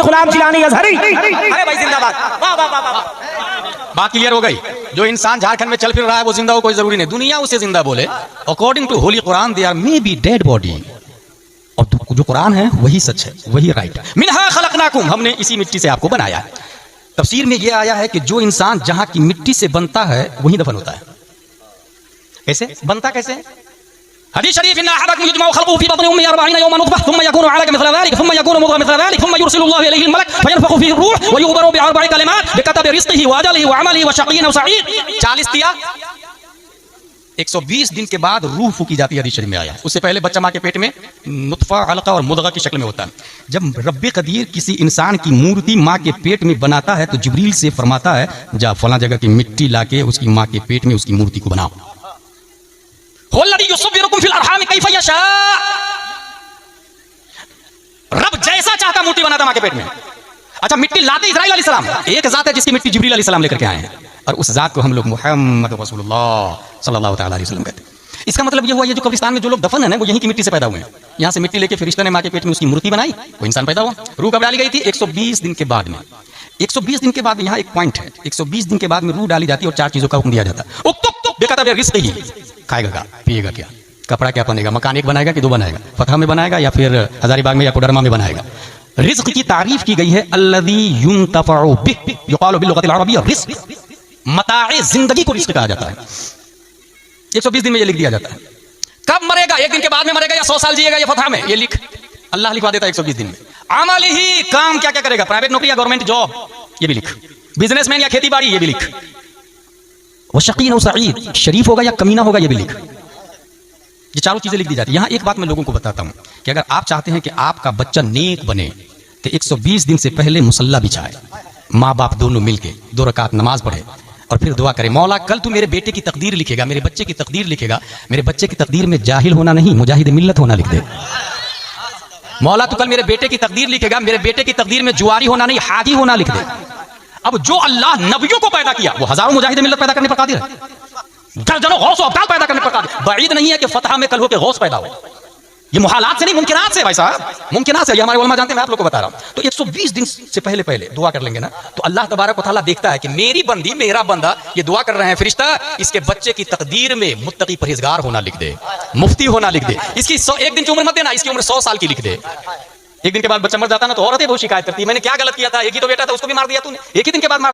गुलाम जिलानी अजहरी। अरे भाई जिंदाबाद, वाह वाह वाह वाह। बात क्लियर हो गई। जो इंसान झारखंड में चल फिर रहा है वो जिंदा हो, कोई जरूरी नहीं दुनिया उसे जिंदा बोले। According to holy Quran they are may be dead body, और जो कुरान है वही सच है, वही राइट। मिनहा खलकनाकुम, हमने इसी मिट्टी से आपको बनाया है। तफसीर में यह आया है कि जो इंसान जहां की मिट्टी से बनता है वही दफन होता है। कैसे बनता, कैसे? हदीस शरीफ, इन्ना अहदकुम युजमअ खल्क़ुहु फी बत्नि उम्मिही 40 यौमन नुतफ़ह थुम्मा यकूनु अलक़ा मिस्ला ज़ालिक थुम्मा यकूनु मुद्ग़ह मिस्ला ज़ालिक थुम्मा युरसिलुल्लाहु इलैहिल मलक फयनफ़ख़ु फ़ीहि रूह व युख़बरू बिअरबअि कलिमात बिकतबि रिज़्क़िही व अजलिही व अमलिही व शक़िय्युन अव सईद। 40 दिया, 120 दिन के बाद रूह फूकी जाती है। हदीस शरीफ में आया। उससे पहले बच्चा माँ के पेट में नुतफ़ा, अलक़ा और मुद्ग़ा की शक्ल में होता है। जब रब्बे क़दीर किसी इंसान की मूर्ति माँ के पेट में बनाता है तो जिब्रील से फरमाता है, जा फलां जगह की मिट्टी लाके उसकी माँ के पेट में उसकी मूर्ति को बनाओ। रब जैसा चाहता मूर्ति बनाता माँ के पेट में। अच्छा, मिट्टी लाते इस्राईल अलैहिस्सलाम, एक जात है जिसकी मिट्टी जिब्रील अलैहिस्सलाम लेकर के आए हैं, और उस जात को हम लोग मुहम्मद रसूलुल्लाह सल्लल्लाहु तआला अलैहि वसल्लम कहते हैं। इसका मतलब ये हुआ, ये जो कब्रिस्तान में जो लोग दफन है ना, वो यहीं की मिट्टी से पैदा हुए हैं। यहाँ से मिट्टी लेके फरिश्ते ने माँ के पेट में उसकी मूर्ति बनाई, वो इंसान पैदा हुआ। रूह कब डाली गई थी? 120 दिन के बाद में। 120 दिन के बाद यहाँ एक पॉइंट है, 120 दिन के बाद में रूह डाली जाती है और 4 चीजों का हुक्म दिया जाता है। खाएगा क्या, पिएगा क्या, कपड़ा क्या पहनेगा, मकान एक बनाएगा कि 2 बनाएगा, फतह में बनाएगा या फिर हजारीबाग में या कोडरमा में बनाएगा। रिज़्क़ की तारीफ की गई है, अल्लज़ी युंतफ़अु बिही युक़ालु बिल्लुग़तिल अरबिय्या रिज़्क़, मताए जिंदगी को रिज़्क़ कहा जाता है। 120 दिन में ये लिख दिया जाता है। कब मरेगा? 1 दिन के बाद में मरेगा या 100 साल जिएगा, ये फतह में ये लिख अल्लाह लिखवा देता है 120 दिन में। अमल ही, काम क्या क्या करेगा, प्राइवेट नौकरी या गवर्नमेंट जॉब, ये भी लिख। बिजनेसमैन या खेती बाड़ी, ये भी लिख। वो शकीन और सईद, शरीफ होगा या कमीना होगा, ये भी लिख। ये चारों चीजें लिख दी जाती है। यहाँ एक बात मैं लोगों को बताता हूँ कि अगर आप चाहते हैं कि आपका बच्चा नेक बने तो 120 दिन से पहले मुसल्ला बिछाए, माँ बाप दोनों मिलके 2 रकात नमाज पढ़े और फिर दुआ करे, मौला कल तू मेरे बेटे की तकदीर लिखेगा, मेरे बच्चे की तकदीर लिखेगा, मेरे बच्चे की तकदीर में जाहिल होना नहीं, मुजाहिद मिल्लत होना लिख दे। मौला तू कल मेरे बेटे की तकदीर लिखेगा, मेरे बेटे की तकदीर में जुआरी होना नहीं, हाजी होना लिख दे। अब जो अल्लाह नबियों को पैदा किया वो हजारों मुजाहिद मिल्लत पैदा करने पर कादिर है, दर्जनों गौस व अब्दाल पैदा करने पर कादिर। बईद नहीं है कि फतह में कल हो के गौस पैदा हो, ये मुहालात से नहीं, मुमकिनात से भाई साहब, मुमकिनात से। ये हमारे उलमा जानते हैं, मैं आप लोग को बता रहा हूं। तो 120 दिन से पहले पहले दुआ कर लेंगे ना, तो अल्लाह तबारक व तआला देखता है कि मेरी बंदी, मेरा बंदा ये दुआ कर रहे हैं, फरिश्ता इसके बच्चे की तकदीर में मुत्तकी परहेजगार होना लिख दे, मुफ्ती होना लिख दे। इसकी 1 दिन की उम्र मत देना, इसकी उम्र 100 साल की लिख दे। 1 दिन के बाद बच्चा मर जाता ना तो औरतें बहुत शिकायत करती है, मैंने क्या गलत किया था, एक ही तो बेटा था, उसको भी मार दिया तूने, एक ही दिन के बाद मार